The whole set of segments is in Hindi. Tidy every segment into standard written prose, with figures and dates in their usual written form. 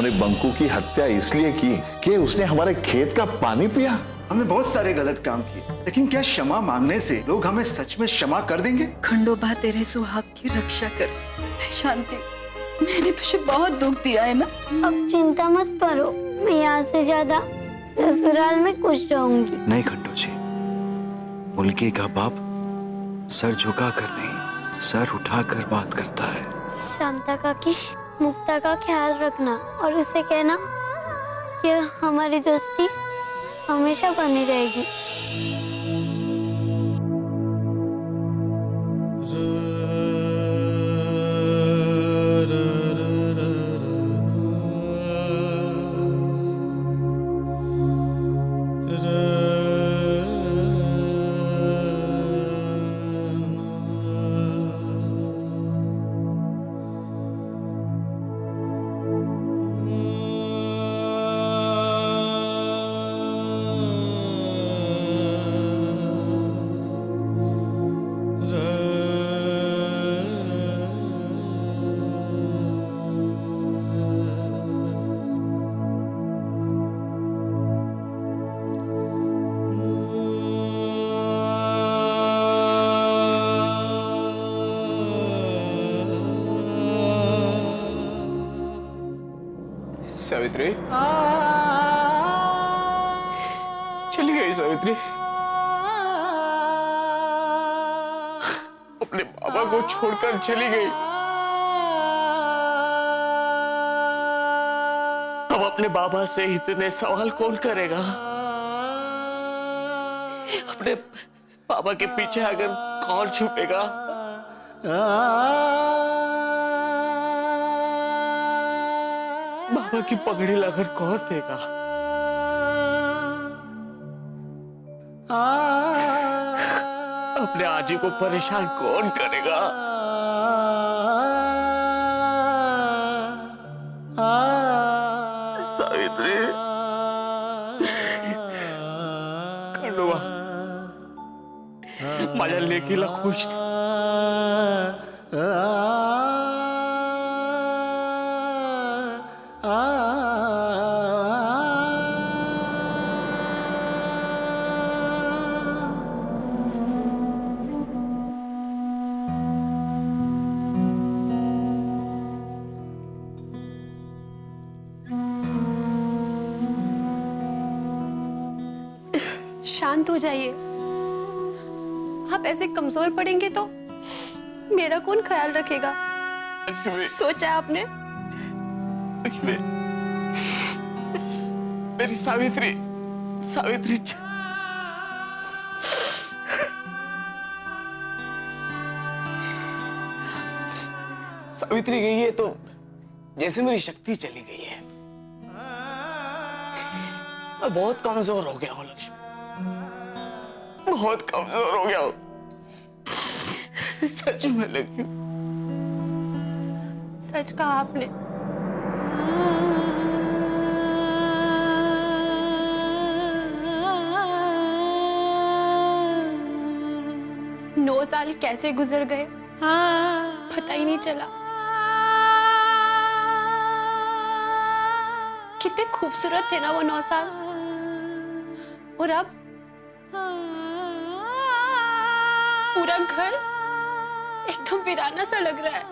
हमने बंकू की हत्या इसलिए की कि उसने हमारे खेत का पानी पिया। हमने बहुत सारे गलत काम किए, लेकिन क्या क्षमा मांगने से लोग हमें सच में क्षमा कर देंगे? खंडोबा तेरे सुहाग की रक्षा कर। शांति, मैंने तुझे बहुत दुख दिया है ना। अब चिंता मत करो, मैं यहाँ से ज्यादा ससुराल में खुश रहूंगी। नहीं खंडू जी, मुल्की का बाप सर झुका कर नहीं, सर उठा कर बात करता है। शांता काकी, मुक्ता का ख्याल रखना और उसे कहना कि हमारी दोस्ती हमेशा बनी रहेगी। सावित्री, चली गई सावित्री, अपने बाबा को छोड़कर चली गई। अब अपने बाबा से इतने सवाल कौन करेगा? अपने बाबा के पीछे अगर कौन छुपेगा? बाबा की पगड़ी लाकर कौन देगा? अपने आजी को परेशान कौन करेगा? सावित्री, खंडोबा, माझ्या लेकीला खुश शांत हो जाइए। आप ऐसे कमजोर पड़ेंगे तो मेरा कौन ख्याल रखेगा? सोचा आपने? मेरी सावित्री, सावित्री, सावित्री गई है तो जैसे मेरी शक्ति चली गई है। मैं बहुत कमजोर हो गया हूँ लक्ष्मी, बहुत कमजोर हो गया हूँ सच में लक्ष्मी। सच कहा आपने। नौ साल कैसे गुजर गए पता ही नहीं चला। कितने खूबसूरत थे ना वो 9 साल, और अब पूरा घर एकदम वीराना सा लग रहा है।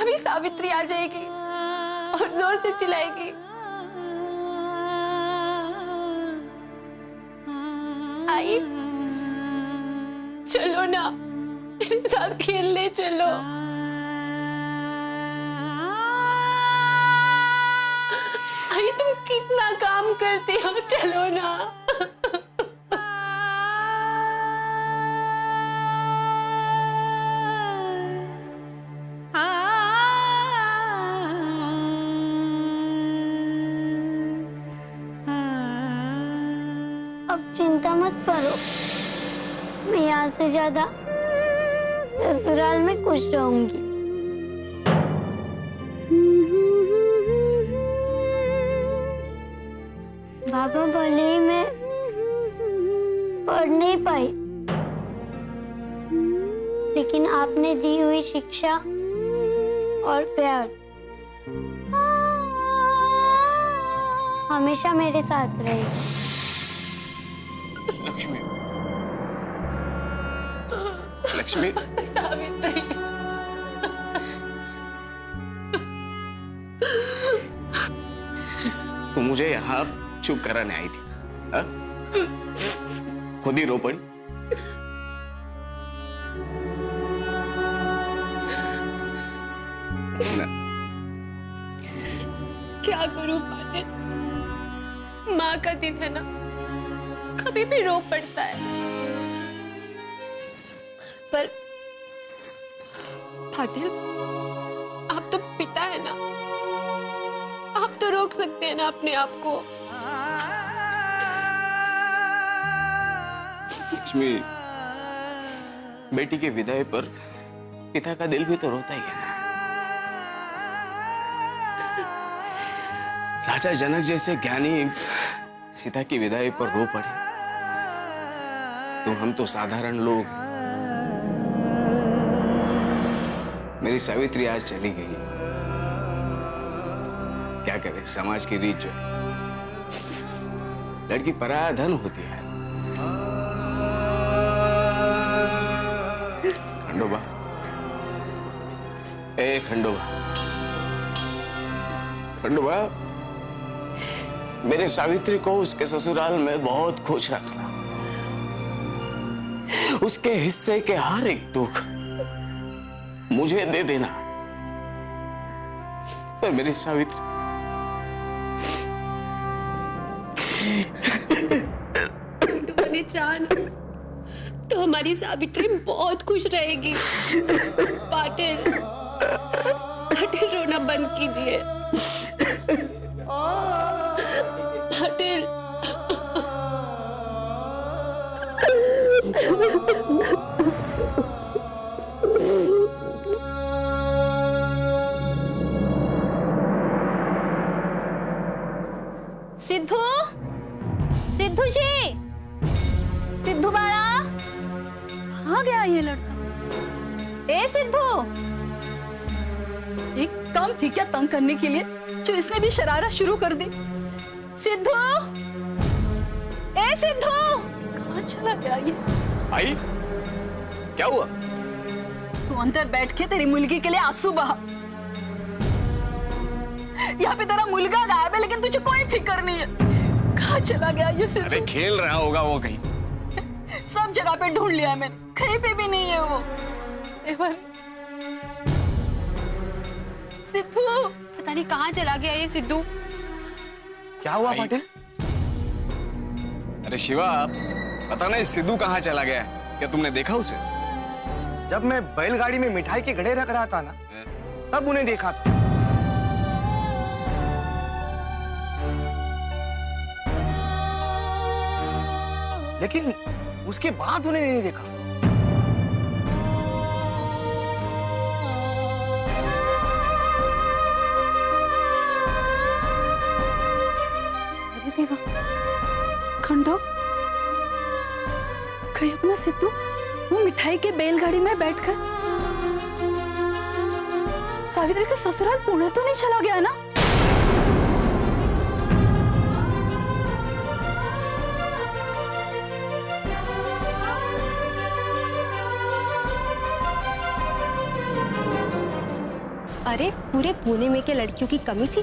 अभी सावित्री आ जाएगी और जोर से चिल्लाएगी, आई चलो ना मेरे साथ खेलने चलो। आई तुम कितना काम करते हो, चलो ना। अब चिंता मत करो, मैं यहाँ से ज्यादा ससुराल में खुश रहूंगी। बाबा भले ही मैं पढ़ नहीं पाई, लेकिन आपने दी हुई शिक्षा और प्यार हमेशा मेरे साथ रहेगा। लक्ष्मी, लक्ष्मी, सावित्री, तू मुझे यहाँ चुप कराने आई थी, हा? खुद ही रो पड़ी। क्या करूं पाटिल, माँ का दिन है ना, कभी भी रो पड़ता है। पर पाटिल, आप तो पिता है ना, आप तो रोक सकते हैं ना अपने आप को। लक्ष्मी, बेटी के विदाई पर पिता का दिल भी तो रोता ही है ना। राजा जनक जैसे ज्ञानी सीता की विदाई पर रो पड़े, तो हम तो साधारण लोग। मेरी सावित्री आज चली गई, क्या करे, समाज की रीत जो है, लड़की पराया धन होती है। खंडोबा, ए खंडोबा, खंडोबा, मेरे सावित्री को उसके ससुराल में बहुत खुश रखना। उसके हिस्से के हर एक दुख मुझे दे देना। पर मेरी सावित्री, ने चाहा तो हमारी सावित्री बहुत खुश रहेगी। पाटिल, पाटिल रोना बंद कीजिए। पाटिल, सिद्धू, सिद्धू जी, सिद्धू बाड़ा, कहाँ गया ये लड़का? ए सिद्धू, एक कम थी क्या तंग करने के लिए, जो इसने भी शरारत शुरू कर दी? सिद्धू, ए सिद्धू, कहाँ चला गया ये? आई, क्या हुआ? तू अंदर बैठ के तेरी मुलगी के लिए आंसू बहा। यहाँ पे तेरा मुलगा गायब है, लेकिन तुझे कोई फिक्र नहीं है। कहाँ चला गया ये सिद्धू? अरे खेल रहा होगा वो कहीं। सब जगह पे ढूंढ लिया मैंने, कहीं पे भी नहीं है वो। सिद्धू, पता नहीं कहाँ चला गया ये सिद्धू। क्या हुआ पाटिल? अरे शिवा, पता नहीं सिद्धू कहाँ चला गया है, क्या तुमने देखा उसे? जब मैं बैलगाड़ी में मिठाई के घड़े रख रहा था ना, तब उन्हें देखा था। लेकिन उसके बाद उन्हें नहीं देखा। अरे देवा, खंडो, कहीं अपना सिद्धू वो मिठाई के बैलगाड़ी में बैठकर सावित्री के ससुराल पुणे तो नहीं चला गया ना? अरे पूरे पुणे में के लड़कियों की कमी थी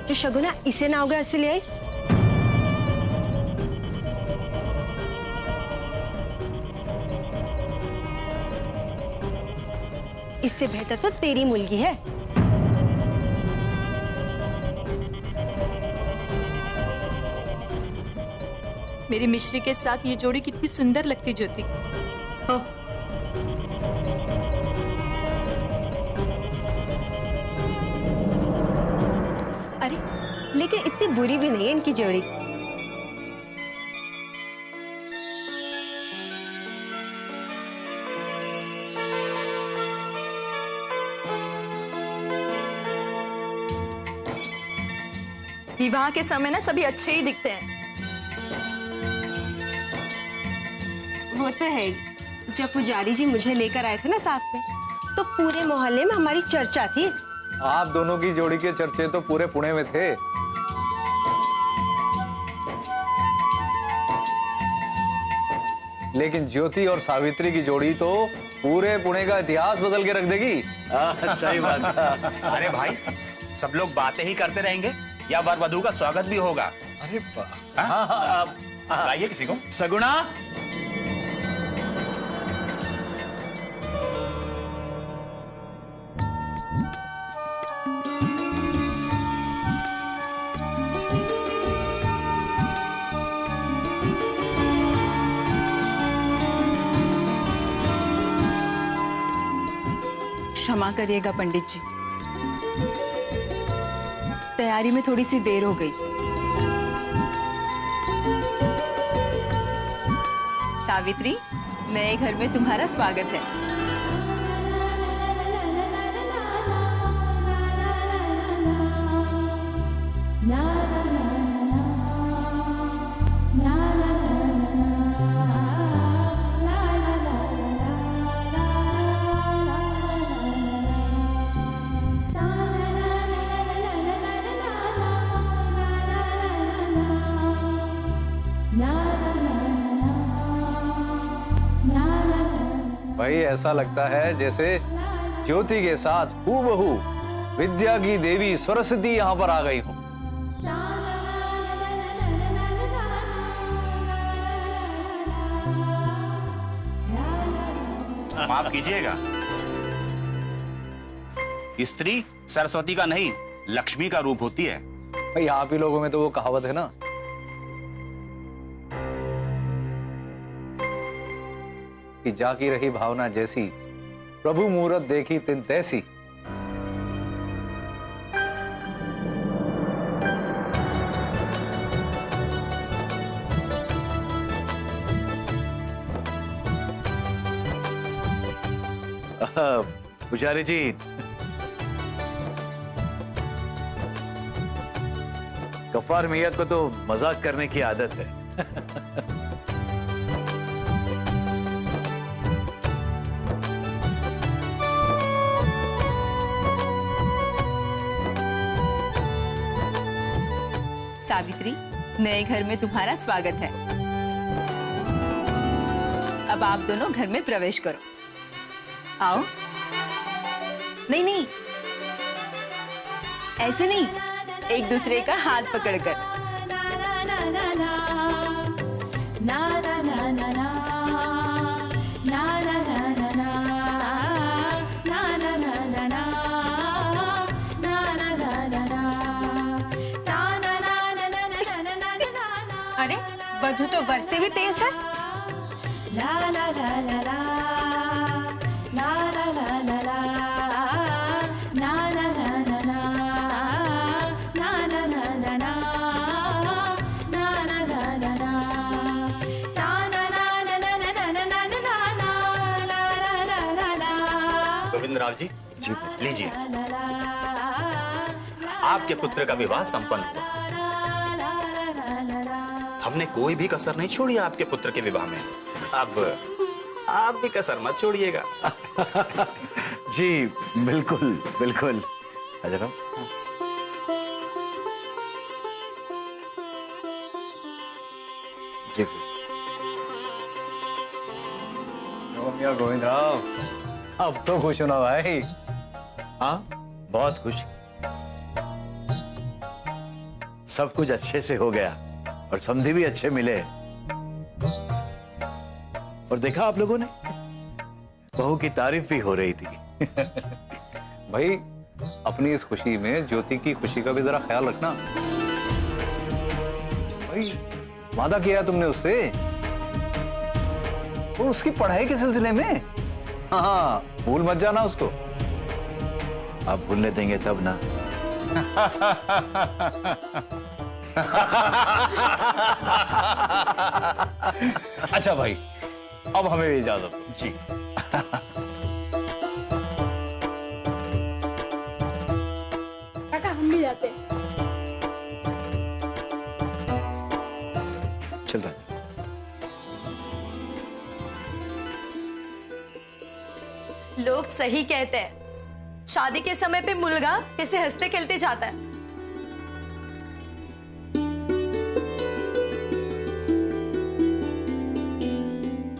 जो शगुना इसे ना होगा ऐसे ले आई। इससे बेहतर तो तेरी मुलगी है। मेरी मिश्री के साथ ये जोड़ी कितनी सुंदर लगती ज्योति। हो, अरे लेकिन इतनी बुरी भी नहीं है इनकी जोड़ी। विवाह के समय ना सभी अच्छे ही दिखते हैं। वो तो है। जब पुजारी जी मुझे लेकर आए थे ना साथ में, तो पूरे मोहल्ले में हमारी चर्चा थी। आप दोनों की जोड़ी के चर्चे तो पूरे पुणे में थे। लेकिन ज्योति और सावित्री की जोड़ी तो पूरे पुणे का इतिहास बदल के रख देगी। सही बात। अरे भाई, सब लोग बातें ही करते रहेंगे या वर वधू का स्वागत भी होगा? अरे लाइए किसी को। सगुणा, क्षमा करिएगा पंडित जी, तैयारी में थोड़ी सी देर हो गई। सावित्री, नए घर में तुम्हारा स्वागत है। भाई ऐसा लगता है जैसे ज्योति के साथ हूबहू विद्या की देवी सरस्वती यहाँ पर आ गई हो। माफ कीजिएगा, स्त्री सरस्वती का नहीं लक्ष्मी का रूप होती है। भाई आप ही लोगों में तो वो कहावत है ना, कि जाकी रही भावना जैसी, प्रभु मूरत देखी तिन तैसी। पुजारी जी, गफ्फार मियां को तो मजाक करने की आदत है। सावित्री, नए घर में तुम्हारा स्वागत है। अब आप दोनों घर में प्रवेश करो। आओ। नहीं नहीं, ऐसे नहीं, एक दूसरे का हाथ पकड़कर। अरे वधू तो वर से भी तेज है। गोविंदराव जी, लीजिए, आपके पुत्र का विवाह संपन्न हुआ। हमने कोई भी कसर नहीं छोड़ी आपके पुत्र के विवाह में। अब आप भी कसर मत छोड़िएगा। जी बिल्कुल बिल्कुल। अजरा, जी गोविंदराव, अब तो खुश होना भाई। हाँ, बहुत खुश। सब कुछ अच्छे से हो गया और समधी भी अच्छे मिले। और देखा आप लोगों ने, बहू की तारीफ भी हो रही थी। भाई अपनी इस खुशी में ज्योति की खुशी का भी जरा ख्याल रखना। भाई वादा किया है तुमने उससे, वो उसकी पढ़ाई के सिलसिले में। हाँ, भूल मत जाना उसको। आप भूलने देंगे तब ना। अच्छा भाई, अब हमें इजाजत दो। जी। काका हम भी जाते हैं। चल रहा। लोग सही कहते हैं, शादी के समय पे मुलगा कैसे हंसते खेलते जाता है।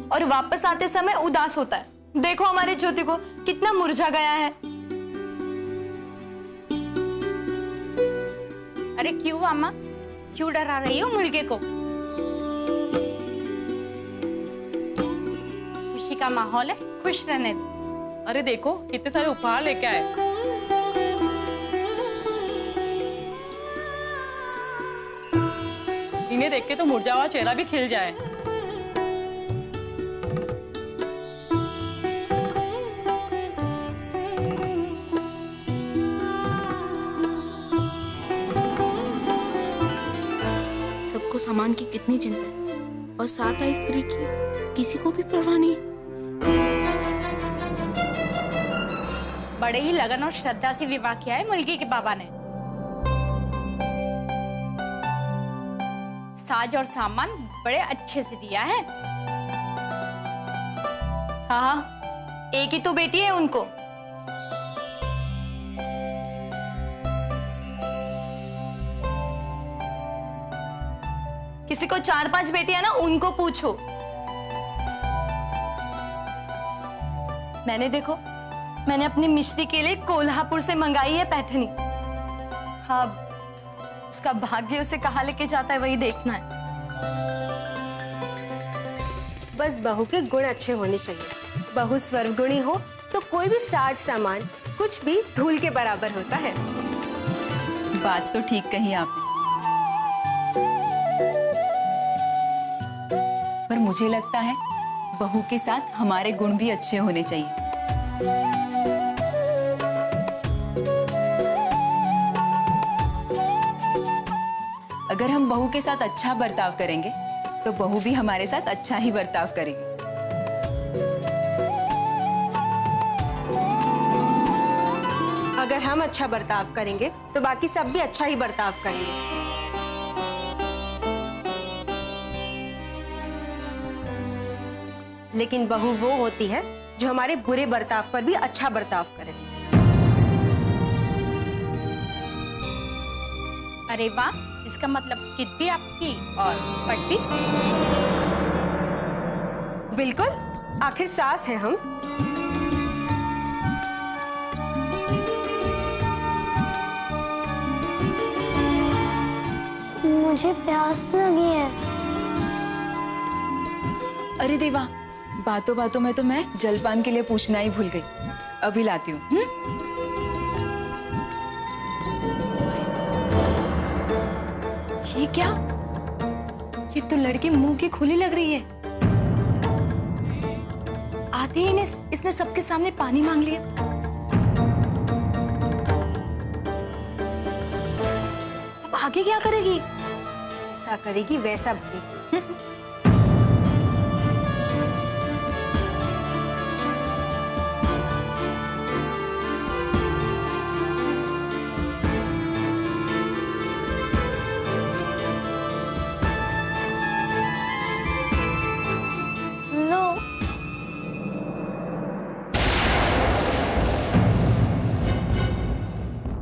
और वापस आते समय उदास होता है। देखो हमारे ज्योति को कितना मुरझा गया है। अरे क्यों अम्मा, क्यों डरा रही हो मुर्गे को? खुशी का माहौल है, खुश रहने दो। अरे देखो कितने सारे उपहार लेके आए। इन्हें देख के तो मुरझा हुआ चेहरा भी खिल जाए। सबको सामान की कितनी चिंता है और साथ आई स्त्री की किसी को भी परवाह नहीं। बड़े ही लगन और श्रद्धा से विवाह किया है मुर्गी के बाबा ने। साज और सामान बड़े अच्छे से दिया है। हाँ, एक ही तो बेटी है उनको। किसी को 4-5 बेटियां ना, उनको पूछो। मैंने अपनी मिश्री के लिए कोल्हापुर से मंगाई है पैठनी। हाँ, उसका भाग्य उसे कहाँ लेके जाता है वही देखना है। बस बहू के गुण अच्छे होने चाहिए। बहू सर्वगुणी हो तो कोई भी साज सामान कुछ भी धूल के बराबर होता है। बात तो ठीक कही आपने, पर मुझे लगता है बहू के साथ हमारे गुण भी अच्छे होने चाहिए। अगर हम बहू के साथ अच्छा बर्ताव करेंगे तो बहू भी हमारे साथ अच्छा ही बर्ताव करेगी। अगर हम अच्छा बर्ताव करेंगे तो बाकी सब भी अच्छा ही बर्ताव करेंगे। लेकिन बहू वो होती है जो हमारे बुरे बर्ताव पर भी अच्छा बर्ताव करे। अरे वाह, इसका मतलब चित भी आपकी और पट भी। बिल्कुल, आखिर सास है हम। मुझे प्यास लगी है। अरे देवा, बातों बातों में तो मैं जलपान के लिए पूछना ही भूल गई। अभी लाती हूँ। ये क्या? ये तो लड़की मुंह की खुली लग रही है। आते ही इसने सबके सामने पानी मांग लिया। अब आगे क्या करेगी? ऐसा करेगी वैसा भरेगी।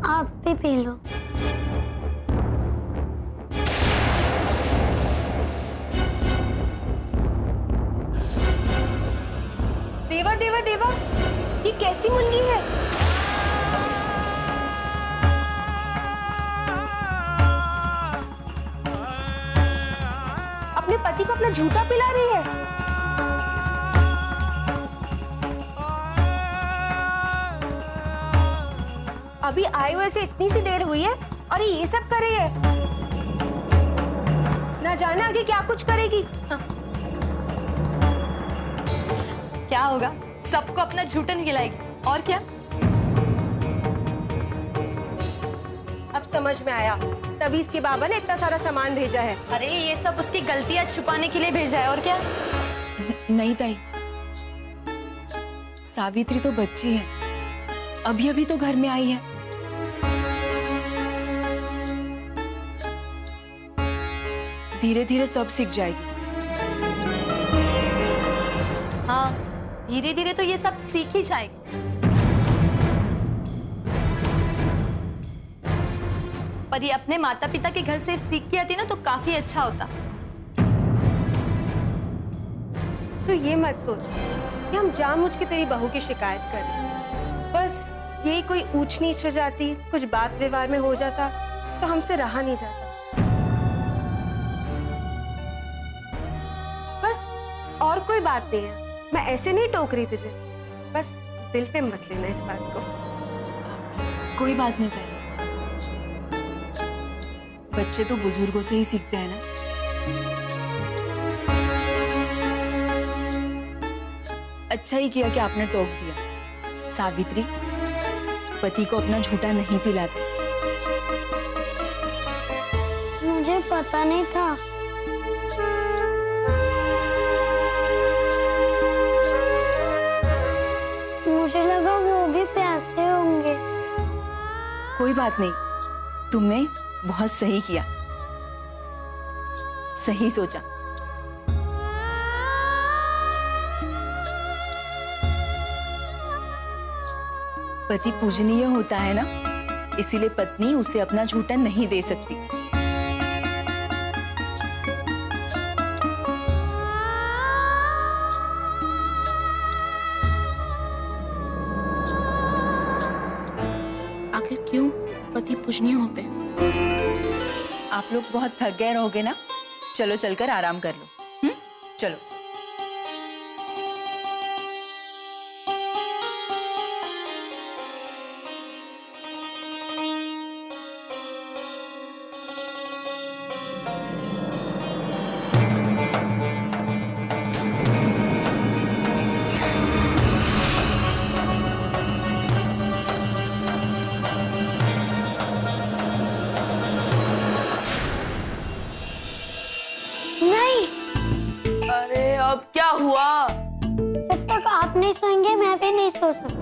आप भी पी लो। देवा देवा देवा, ये कैसी मुन्नी है? अपने पति को अपना झूठा पिला रही है। अभी आए हुए से इतनी सी देर हुई है और ये सब कर रही है। ना जाने आगे क्या कुछ करेगी। क्या होगा? सबको अपना झूठन खिलाएगी और क्या। अब समझ में आया, तभी इसके बाबा ने इतना सारा सामान भेजा है। अरे ये सब उसकी गलतियां छुपाने के लिए भेजा है और क्या। नहीं ताई, सावित्री तो बच्ची है, अभी अभी तो घर में आई है। धीरे धीरे सब सीख जाएगी। हाँ, धीरे धीरे तो ये सब सीख ही जाएगी। पर ये अपने माता पिता के घर से सीख के आती ना तो काफी अच्छा होता। तो ये मत सोच कि हम जानबूझ के तेरी बहू की शिकायत करें। बस यही कोई ऊंच नीच हो जाती, कुछ बात व्यवहार में हो जाता तो हमसे रहा नहीं जाता। बस और कोई बात नहीं है, मैं ऐसे नहीं टोक रही तुझे, बस दिल पे मत लेना इस बात को। कोई बात नहीं ताई, बच्चे तो बुजुर्गों से ही सीखते हैं ना। अच्छा ही किया कि आपने टोक दिया। सावित्री, पति को अपना झूठा नहीं पिलाते। मुझे पता नहीं था। मुझे लगा वो भी प्यासे होंगे। कोई बात नहीं, तुमने बहुत सही किया, सही सोचा। पति पूजनीय होता है ना, इसीलिए पत्नी उसे अपना झूठा नहीं दे सकती। आखिर क्यों पति पूजनीय होते हैं? आप लोग बहुत थक गए रहोगे ना, चलो चलकर आराम कर लो। चलो। अरे अब क्या हुआ? जब तक आप नहीं सोएंगे मैं भी नहीं सो सकती।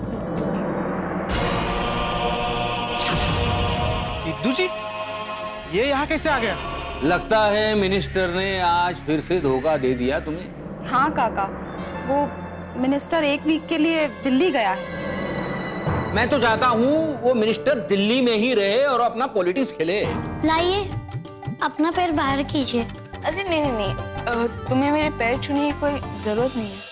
सिद्धू जी, ये यहाँ कैसे आ गया? लगता है मिनिस्टर ने आज फिर से धोखा दे दिया तुम्हें। हाँ काका, वो मिनिस्टर एक वीक के लिए दिल्ली गया है। मैं तो चाहता हूँ वो मिनिस्टर दिल्ली में ही रहे और अपना पॉलिटिक्स खेले। लाइए, अपना पैर बाहर कीजिए। अरे नहीं, तुम्हें मेरे पैर छूने की कोई जरूरत नहीं है।